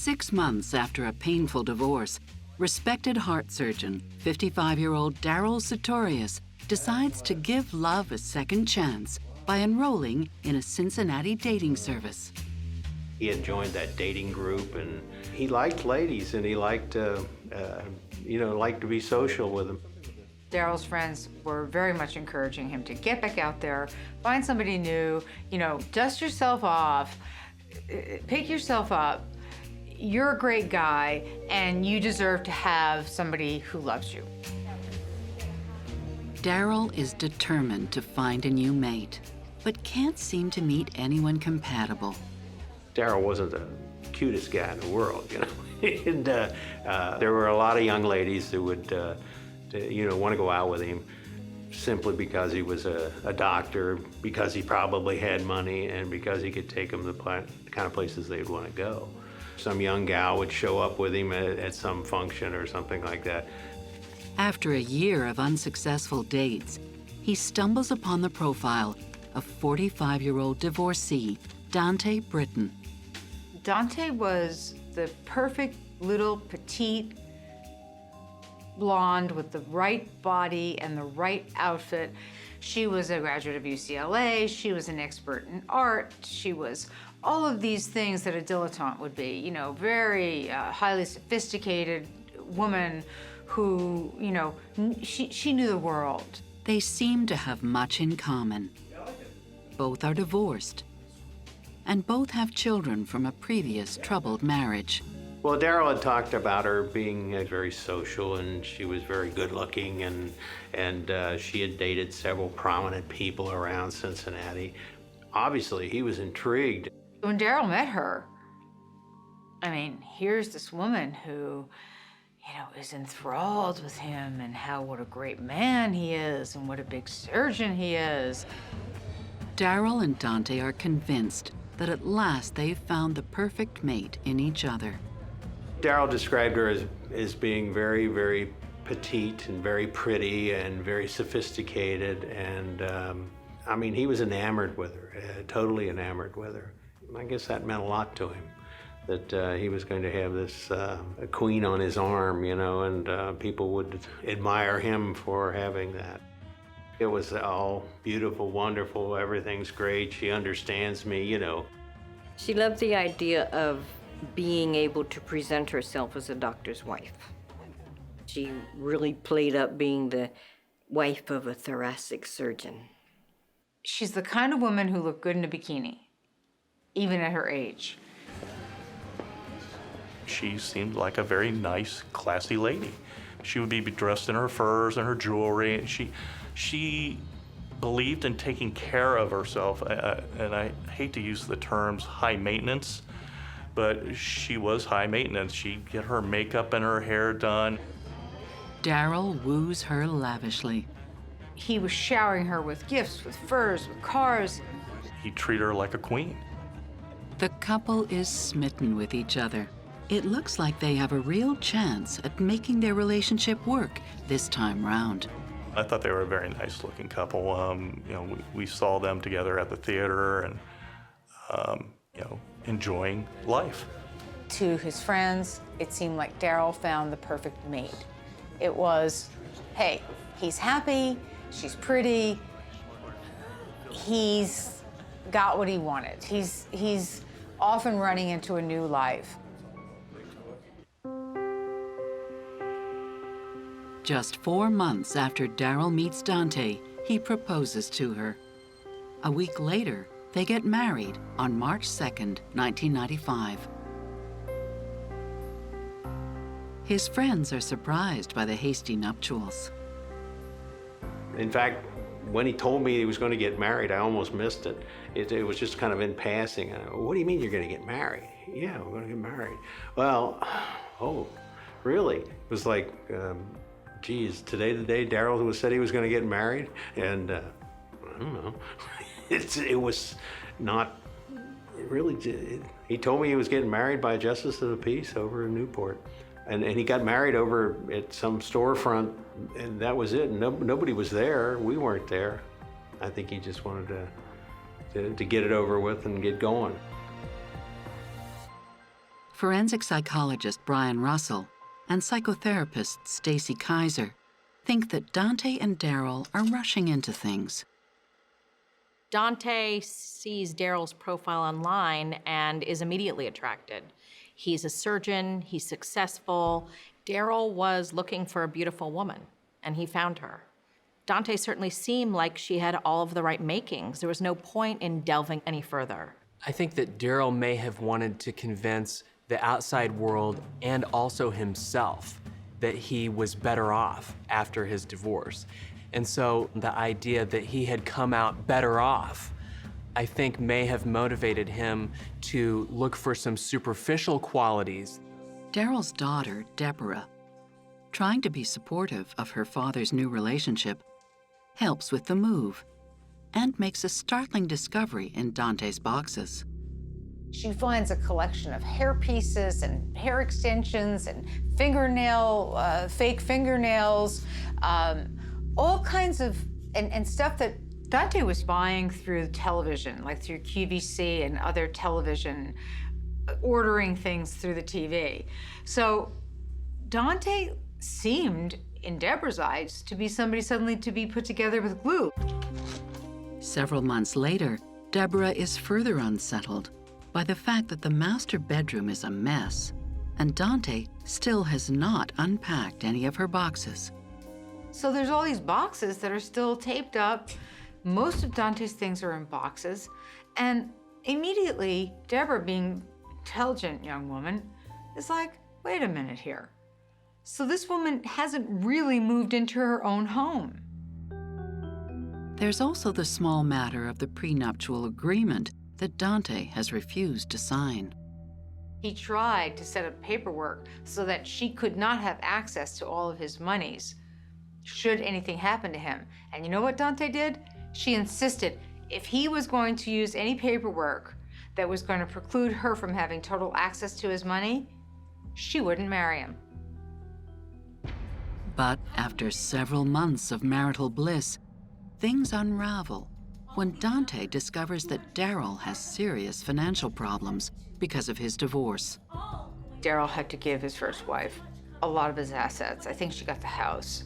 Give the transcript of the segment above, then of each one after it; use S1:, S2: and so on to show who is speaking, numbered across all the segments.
S1: 6 months after a painful divorce, respected heart surgeon, 55-year-old Darryl Sartorius, decides to give love a second chance by enrolling in a Cincinnati dating service.
S2: He had joined that dating group, and he liked ladies, and he liked, liked to be social with them.
S3: Darryl's friends were very much encouraging him to get back out there, find somebody new, dust yourself off, pick yourself up. You're a great guy, and you deserve to have somebody who loves you.
S1: Darryl is determined to find a new mate, but can't seem to meet anyone compatible.
S2: Darryl wasn't the cutest guy in the world, and there were a lot of young ladies that would, want to go out with him simply because he was a doctor, because he probably had money, and because he could take them to the kind of places they'd want to go. Some young gal would show up with him at some function or something like that.
S1: After a year of unsuccessful dates, he stumbles upon the profile of 45-year-old divorcee, Dante Britton.
S3: Dante was the perfect little petite blonde with the right body and the right outfit. She was a graduate of UCLA, she was an expert in art, she was all of these things that a dilettante would be, very highly sophisticated woman who, she knew the world.
S1: They seem to have much in common. Both are divorced, and both have children from a previous troubled marriage.
S2: Well, Darryl had talked about her being very social, and she was very good looking, and she had dated several prominent people around Cincinnati. Obviously, he was intrigued.
S3: When Darryl met her, here's this woman who, is enthralled with him and what a great man he is and what a big surgeon he is.
S1: Darryl and Dante are convinced that at last they've found the perfect mate in each other.
S2: Darryl described her as being very, very petite and very pretty and very sophisticated, and he was enamored with her, totally enamored with her. I guess that meant a lot to him, that he was going to have this a queen on his arm, and people would admire him for having that. It was all beautiful, wonderful, everything's great, she understands me,
S4: She loved the idea of being able to present herself as a doctor's wife. She really played up being the wife of a thoracic surgeon.
S3: She's the kind of woman who looked good in a bikini, even at her age.
S5: She seemed like a very nice, classy lady. She would be dressed in her furs and her jewelry. She believed in taking care of herself, and I hate to use the terms high maintenance, but she was high maintenance. She'd get her makeup and her hair done.
S1: Darryl woos her lavishly.
S3: He was showering her with gifts, with furs, with cars.
S5: He'd treat her like a queen.
S1: The couple is smitten with each other. It looks like they have a real chance at making their relationship work this time round.
S5: I thought they were a very nice-looking couple. We saw them together at the theater and, enjoying life.
S3: To his friends, it seemed like Darryl found the perfect mate. It was, hey, he's happy, she's pretty, he's got what he wanted. He's off and running into a new life.
S1: Just 4 months after Darryl meets Dante, he proposes to her. A week later, they get married on March 2nd, 1995. His friends are surprised by the hasty nuptials.
S2: In fact, when he told me he was going to get married, I almost missed it. It was just kind of in passing. What do you mean you're going to get married? Yeah, we're going to get married. Well, oh, really? It was like, geez, today the day Darryl said he was going to get married? And I don't know. It was not really, he told me he was getting married by a justice of the peace over in Newport. And he got married over at some storefront, and that was it. Nobody was there. We weren't there. I think he just wanted to get it over with and get going.
S1: forensic psychologist Brian Russell and psychotherapist Stacy Kaiser think that Dante and Daryl are rushing into things.
S6: Dante sees Daryl's profile online and is immediately attracted. He's a surgeon, he's successful. Daryl was looking for a beautiful woman, and he found her. Dante certainly seemed like she had all of the right makings. There was no point in delving any further.
S7: I think that Daryl may have wanted to convince the outside world and also himself that he was better off after his divorce. And so the idea that he had come out better off, I think may have motivated him to look for some superficial qualities.
S1: Daryl's daughter, Deborah, trying to be supportive of her father's new relationship, helps with the move and makes a startling discovery in Dante's boxes.
S3: She finds a collection of hair pieces and hair extensions and fake fingernails, all kinds of, and stuff that Dante was buying through television, like through QVC and other television, ordering things through the TV. So Dante seemed, in Deborah's eyes, to be somebody suddenly to be put together with glue.
S1: Several months later, Deborah is further unsettled by the fact that the master bedroom is a mess, and Dante still has not unpacked any of her boxes.
S3: So there's all these boxes that are still taped up. Most of Dante's things are in boxes. And immediately, Deborah, being an intelligent young woman, is like, wait a minute here. So this woman hasn't really moved into her own home.
S1: There's also the small matter of the prenuptial agreement that Dante has refused to sign.
S3: He tried to set up paperwork so that she could not have access to all of his monies should anything happen to him. And you know what Dante did? She insisted if he was going to use any paperwork that was going to preclude her from having total access to his money, she wouldn't marry him.
S1: But after several months of marital bliss, things unravel when Dante discovers that Daryl has serious financial problems because of his divorce.
S3: Daryl had to give his first wife a lot of his assets. I think she got the house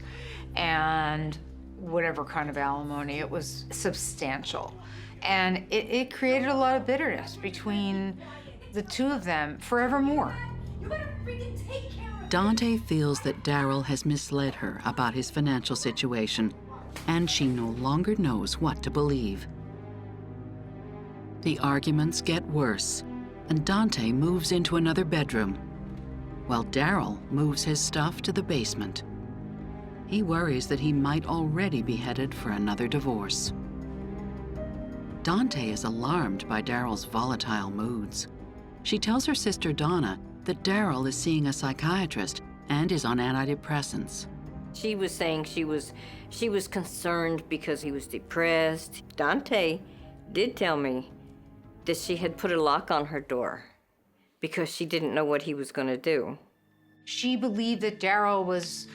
S3: and whatever kind of alimony. It was substantial. And it created a lot of bitterness between the two of them forevermore.
S8: You better freaking take care of
S1: Dante feels that Daryl has misled her about his financial situation, and she no longer knows what to believe. The arguments get worse, and Dante moves into another bedroom, while Daryl moves his stuff to the basement. He worries that he might already be headed for another divorce. Dante is alarmed by Daryl's volatile moods. She tells her sister Donna that Daryl is seeing a psychiatrist and is on antidepressants.
S4: She was saying she was concerned because he was depressed. Dante did tell me that she had put a lock on her door because she didn't know what he was going to do.
S3: She believed that Daryl was,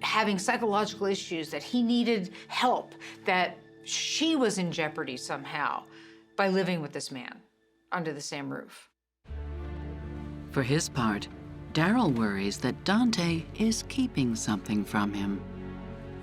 S3: having psychological issues, that he needed help, that she was in jeopardy somehow by living with this man under the same roof.
S1: For his part, Daryl worries that Dante is keeping something from him.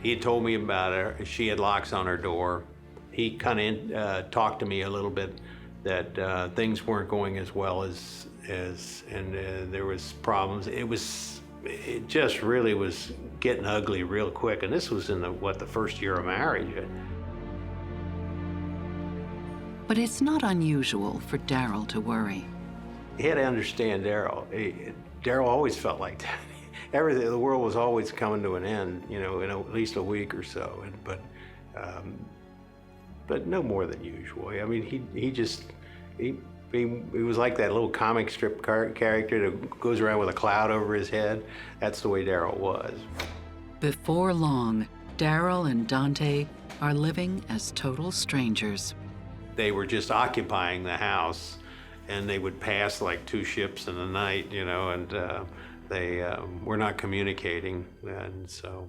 S2: He had told me about her. She had locks on her door. He kind of talked to me a little bit that things weren't going as well as there was problems. It just really was getting ugly real quick. And this was in the first year of marriage.
S1: But it's not unusual for Daryl to worry.
S2: You had to understand Daryl. Daryl always felt like that. Everything, the world was always coming to an end, in at least a week or so. But no more than usual. I mean, he was like that little comic strip character that goes around with a cloud over his head. That's the way Daryl was.
S1: Before long, Daryl and Dante are living as total strangers.
S2: They were just occupying the house, and they would pass like two ships in the night, and they were not communicating. And so,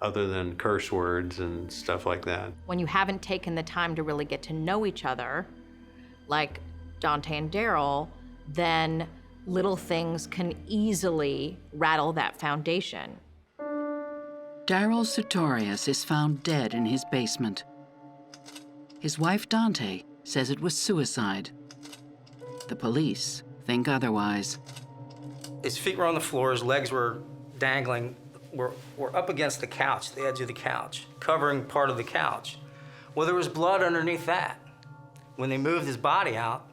S2: other than curse words and stuff like that.
S6: When you haven't taken the time to really get to know each other, like Dante and Daryl, then Little things can easily rattle that foundation.
S1: Daryl Sartorius is found dead in his basement. His wife, Dante, says it was suicide. The police think otherwise.
S9: His feet were on the floor, his legs were dangling, were up against the couch, the edge of the couch, covering part of the couch. Well, there was blood underneath that. When they moved his body out,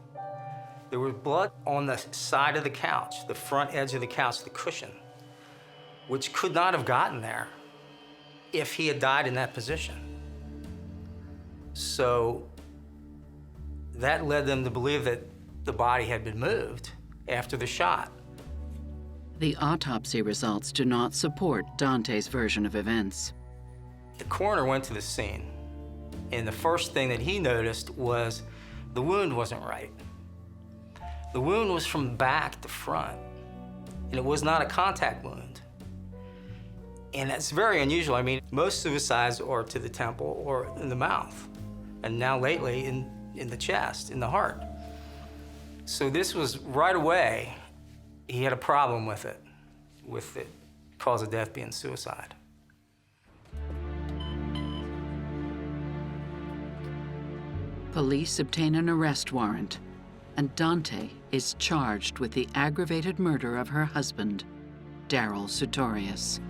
S9: there was blood on the side of the couch, the front edge of the couch, the cushion, which could not have gotten there if he had died in that position. So that led them to believe that the body had been moved after the shot.
S1: The autopsy results do not support Dante's version of events.
S9: The coroner went to the scene, and the first thing that he noticed was the wound wasn't right. The wound was from back to front, and it was not a contact wound. And that's very unusual. I mean, most suicides are to the temple or in the mouth, and now lately in the chest, in the heart. So this was right away, he had a problem with it cause of death being suicide.
S1: Police obtain an arrest warrant, and Dante is charged with the aggravated murder of her husband, Daryl Sartorius.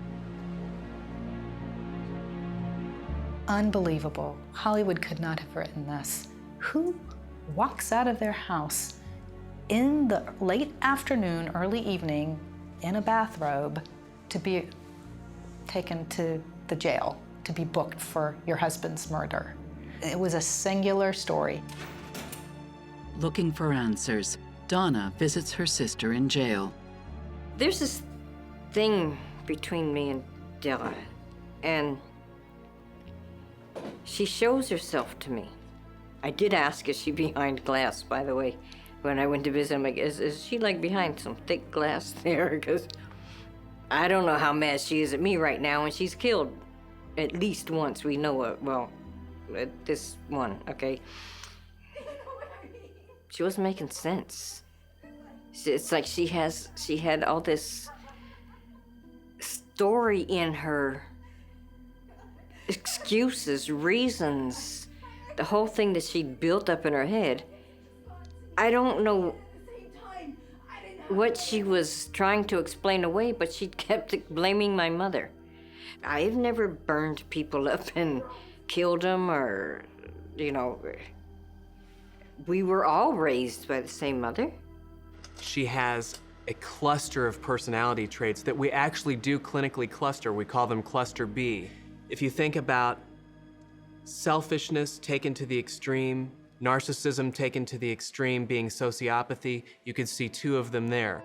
S10: Unbelievable. Hollywood could not have written this. Who walks out of their house in the late afternoon, early evening, in a bathrobe to be taken to the jail, to be booked for your husband's murder? It was a singular story.
S1: Looking for answers, Donna visits her sister in jail.
S4: There's this thing between me and Della, and she shows herself to me. I did ask, is she behind glass, by the way? When I went to visit, I'm like, is she like behind some thick glass there? Because I don't know how mad she is at me right now, and she's killed at least once. We know it, well, this one, okay? She wasn't making sense. It's like she had all this story in her, excuses, reasons, the whole thing that she'd built up in her head. I don't know what she was trying to explain away, but she kept blaming my mother. I've never burned people up and killed them, or, you know, we were all raised by the same mother.
S7: She has a cluster of personality traits that we actually do clinically cluster. We call them cluster B. If you think about selfishness taken to the extreme, narcissism taken to the extreme being sociopathy, you could see two of them there.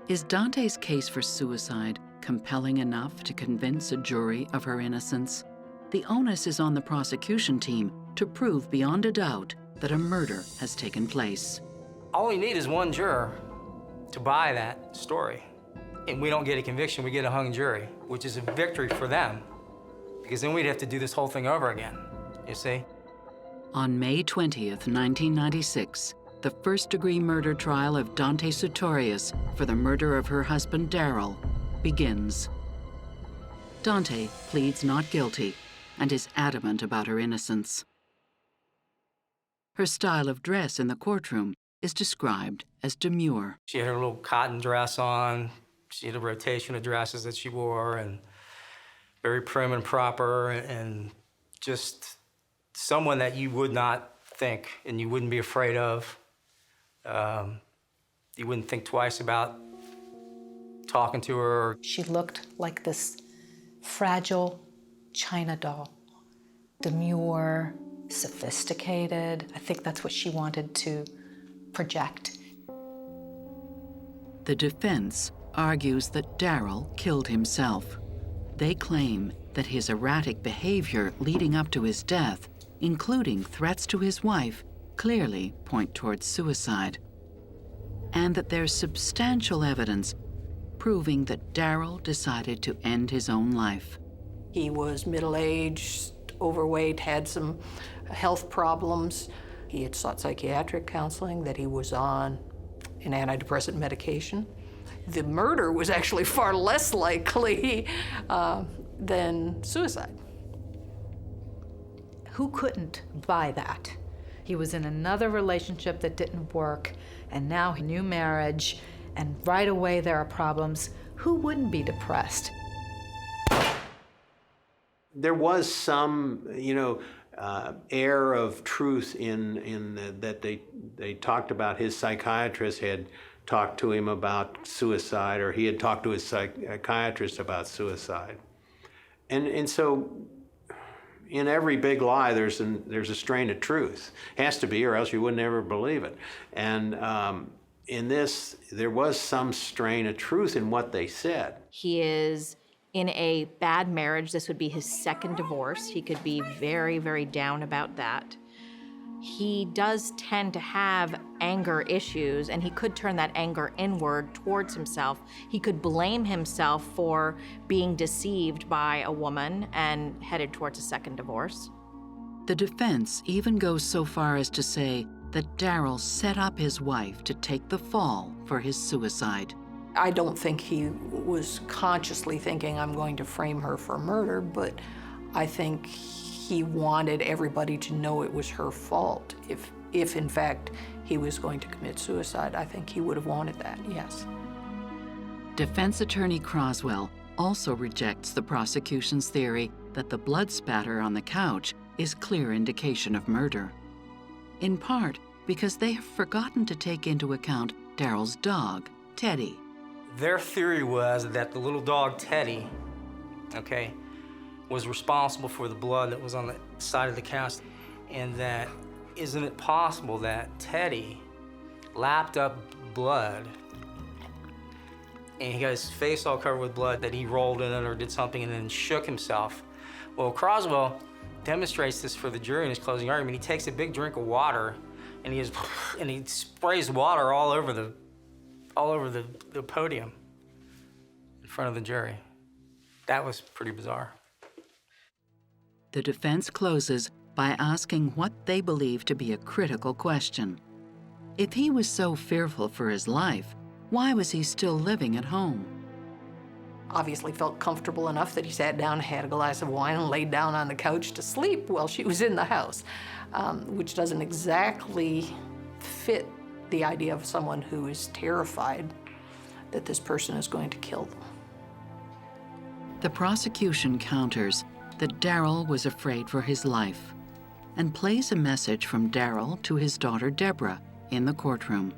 S1: Is Dante's case for suicide compelling enough to convince a jury of her innocence? The onus is on the prosecution team to prove beyond a doubt that a murder has taken place.
S9: All we need is one juror to buy that story. And we don't get a conviction, we get a hung jury, which is a victory for them, because then we'd have to do this whole thing over again, you see?
S1: On May 20th, 1996, the first-degree murder trial of Dante Sartorius for the murder of her husband, Daryl, begins. Dante pleads not guilty and is adamant about her innocence. Her style of dress in the courtroom is described as demure.
S9: She had her little cotton dress on. She had a rotation of dresses that she wore, and very prim and proper, and just someone that you would not think and you wouldn't be afraid of. You wouldn't think twice about talking to her.
S10: She looked like this fragile China doll, demure, sophisticated. I think that's what she wanted to project.
S1: The defense argues that Daryl killed himself. They claim that his erratic behavior leading up to his death, including threats to his wife, clearly point towards suicide. And that there's substantial evidence proving that Daryl decided to end his own life.
S11: He was middle-aged, overweight, had some health problems. He had sought psychiatric counseling that he was on. an antidepressant medication. The murder was actually far less likely than suicide.
S10: Who couldn't buy that? He was in another relationship that didn't work, and now a new marriage, and right away there are problems. Who wouldn't be depressed?
S2: There was some, air of truth that they talked about. His psychiatrist had talked to him about suicide, or he had talked to his psychiatrist about suicide, and so in every big lie there's a strain of truth. Has to be, or else you would never believe it. And in this, there was some strain of truth in what they said.
S6: He is in a bad marriage. This would be his second divorce. He could be very, very down about that. He does tend to have anger issues, and he could turn that anger inward towards himself. He could blame himself for being deceived by a woman and headed towards a second divorce.
S1: The defense even goes so far as to say that Darryl set up his wife to take the fall for his suicide.
S11: I don't think he was consciously thinking, I'm going to frame her for murder, but I think he wanted everybody to know it was her fault. If in fact he was going to commit suicide, I think he would have wanted that, yes.
S1: Defense attorney Croswell also rejects the prosecution's theory that the blood spatter on the couch is clear indication of murder. In part because they have forgotten to take into account Darryl's dog, Teddy.
S9: Their theory was that the little dog, Teddy, was responsible for the blood that was on the side of the couch, and that isn't it possible that Teddy lapped up blood and he got his face all covered with blood, that he rolled in it or did something and then shook himself. Well, Croswell demonstrates this for the jury in his closing argument. He takes a big drink of water and he sprays water all over the podium in front of the jury. That was pretty bizarre.
S1: The defense closes by asking what they believe to be a critical question. If he was so fearful for his life, why was he still living at home?
S11: Obviously felt comfortable enough that he sat down, had a glass of wine, and laid down on the couch to sleep while she was in the house, which doesn't exactly fit the idea of someone who is terrified that this person is going to kill them.
S1: The prosecution counters that Darryl was afraid for his life and plays a message from Darryl to his daughter Deborah in the courtroom.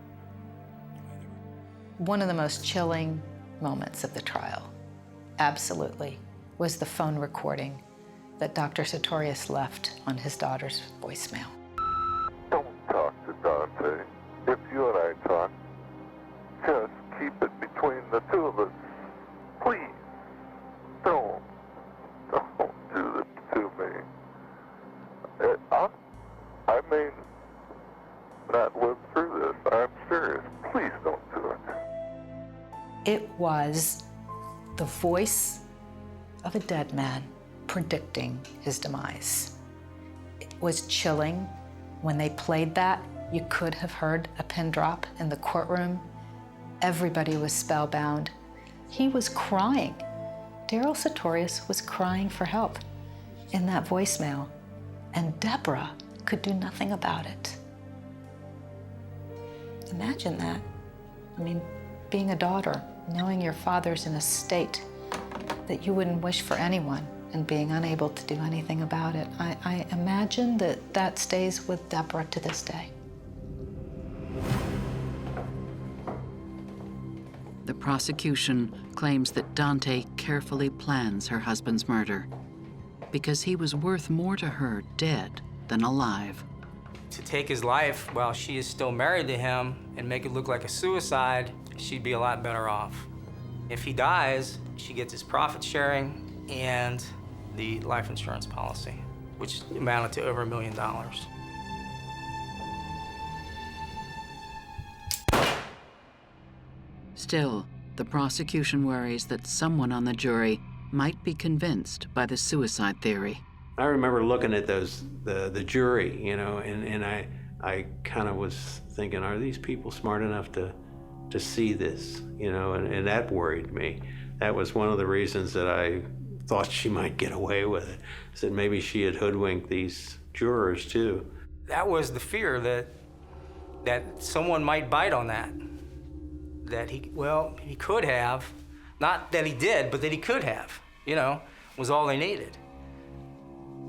S10: One of the most chilling moments of the trial, absolutely, was the phone recording that Dr. Sartorius left on his daughter's voicemail.
S12: Don't talk to Dante. If you and I talk, just keep it between the two of us. Please, don't do this to me. I may not live through this. I'm serious. Please don't do it.
S10: It was the voice of a dead man predicting his demise. It was chilling. When they played that, you could have heard a pin drop in the courtroom. Everybody was spellbound. He was crying. Darryl Sartorius was crying for help in that voicemail, and Deborah could do nothing about it. Imagine that. I mean, being a daughter, knowing your father's in a state that you wouldn't wish for anyone, and being unable to do anything about it. I imagine that stays with Deborah to this day.
S1: The prosecution claims that Dante carefully plans her husband's murder because he was worth more to her dead than alive.
S9: To take his life while she is still married to him and make it look like a suicide, she'd be a lot better off. If he dies, she gets his profit sharing and the life insurance policy, which amounted to over $1 million.
S1: Still, the prosecution worries that someone on the jury might be convinced by the suicide theory.
S2: I remember looking at the jury, and I kind of was thinking, are these people smart enough to to see this, you know, and that worried me. That was one of the reasons that I thought she might get away with it, is that maybe she had hoodwinked these jurors too.
S9: That was the fear, that someone might bite on that. That he could have, not that he did, but that he could have, you know, was all they needed.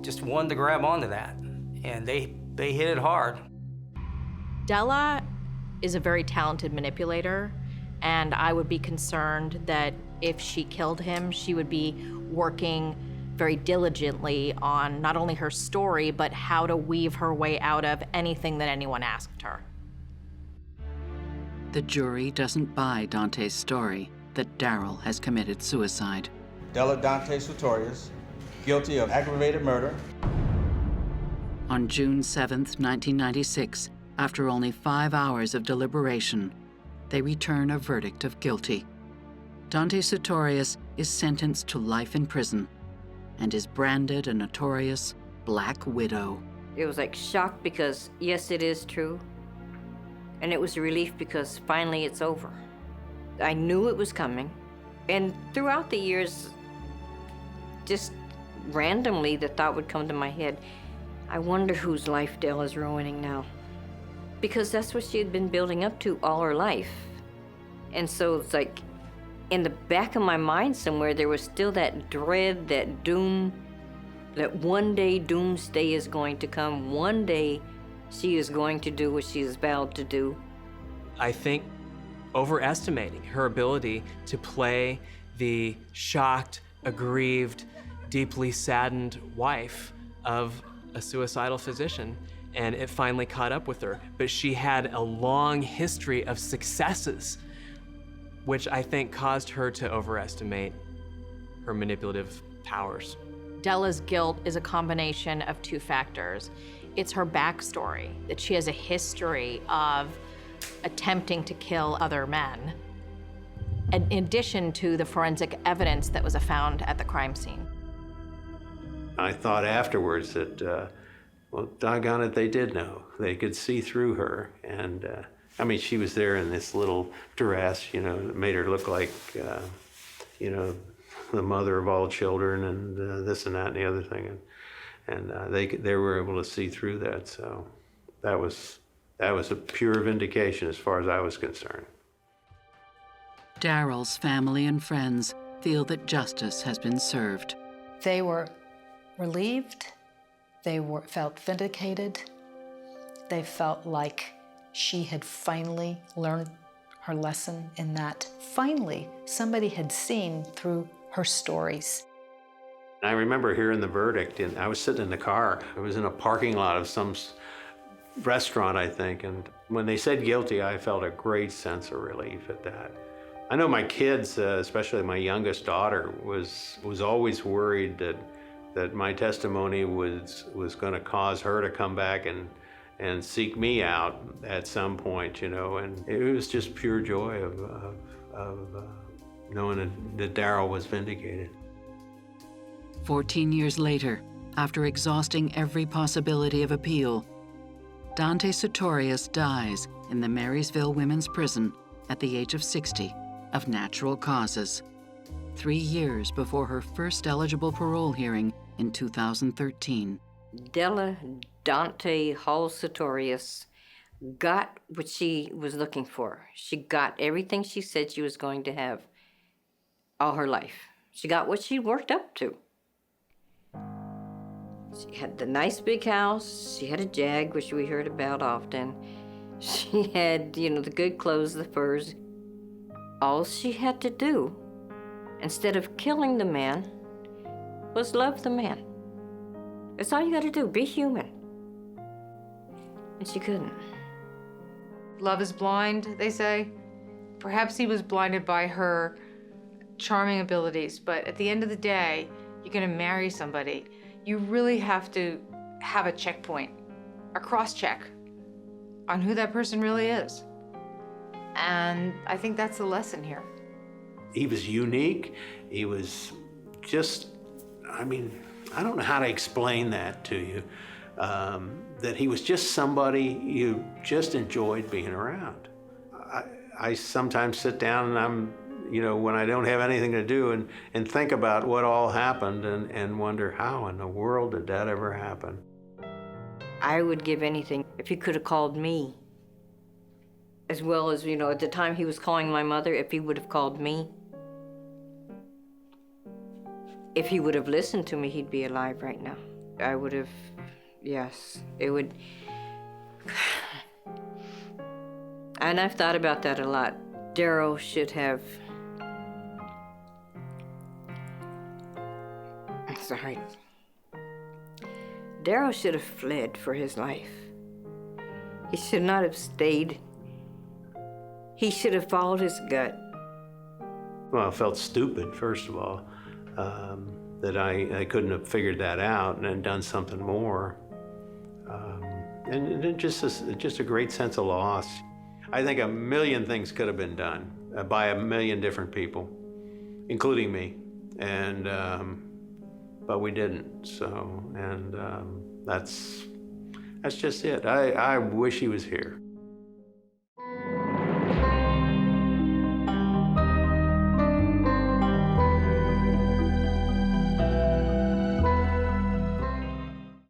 S9: Just one to grab onto that, and they hit it hard.
S6: Della is a very talented manipulator, and I would be concerned that if she killed him, she would be working very diligently on not only her story, but how to weave her way out of anything that anyone asked her.
S1: The jury doesn't buy Dante's story that Daryl has committed suicide.
S13: Della Dante Sartorius, guilty of aggravated murder.
S1: On June 7th, 1996, after only 5 hours of deliberation, they return a verdict of guilty. Dante Sartorius is sentenced to life in prison and is branded a notorious Black Widow.
S4: It was like shock because, yes, it is true. And it was a relief because finally it's over. I knew it was coming. And throughout the years, just randomly, the thought would come to my head, I wonder whose life Della's ruining now. Because that's what she had been building up to all her life. And so it's like, in the back of my mind somewhere, there was still that dread, that doom, that one day doomsday is going to come. One day she is going to do what she has vowed to do.
S7: I think overestimating her ability to play the shocked, aggrieved, deeply saddened wife of a suicidal physician, and it finally caught up with her. But she had a long history of successes, which I think caused her to overestimate her manipulative powers.
S6: Della's guilt is a combination of two factors. It's her backstory, that she has a history of attempting to kill other men, in addition to the forensic evidence that was found at the crime scene.
S2: I thought afterwards that, well, doggone it, they did know. They could see through her. And I mean, she was there in this little dress, you know, that made her look like, you know, the mother of all children and this and that and the other thing. And they were able to see through that. So that was a pure vindication as far as I was concerned.
S1: Daryl's family and friends feel that justice has been served.
S10: They were relieved. They felt vindicated. They felt like she had finally learned her lesson in that finally somebody had seen through her stories.
S2: I remember hearing the verdict, and I was sitting in the car. I was in a parking lot of some restaurant, I think, and when they said guilty, I felt a great sense of relief at that. I know my kids, especially my youngest daughter, was always worried that my testimony was going to cause her to come back and seek me out at some point, you know, and it was just pure joy of knowing that Daryl was vindicated.
S1: 14 years later, after exhausting every possibility of appeal, Dante Sartorius dies in the Marysville Women's Prison at the age of 60 of natural causes, 3 years before her first eligible parole hearing in 2013.
S4: Della Dante Hall Sartorius got what she was looking for. She got everything she said she was going to have all her life. She got what she worked up to. She had the nice big house. She had a Jag, which we heard about often. She had, you know, the good clothes, the furs. All she had to do, instead of killing the man, was love the man. That's all you got to do, be human. And she couldn't.
S3: Love is blind, they say. Perhaps he was blinded by her charming abilities, but at the end of the day, you're gonna marry somebody. You really have to have a checkpoint, a cross-check on who that person really is. And I think that's the lesson here.
S2: He was unique. He was just, I mean, I don't know how to explain that to you, that he was just somebody you just enjoyed being around. I sometimes sit down and I'm, you know, when I don't have anything to do and think about what all happened and wonder how in the world did that ever happen?
S4: I would give anything if he could have called me. As well as, you know, at the time he was calling my mother, if he would have called me. If he would have listened to me, he'd be alive right now. I would have, yes, it would. And I've thought about that a lot. Daryl should have, sorry. Daryl should have fled for his life. He should not have stayed. He should have followed his gut.
S2: Well, I felt stupid, first of all, that I couldn't have figured that out and then done something more. And just a great sense of loss. I think a million things could have been done by a million different people, including me, and but we didn't. So, and that's just it. I wish he was here.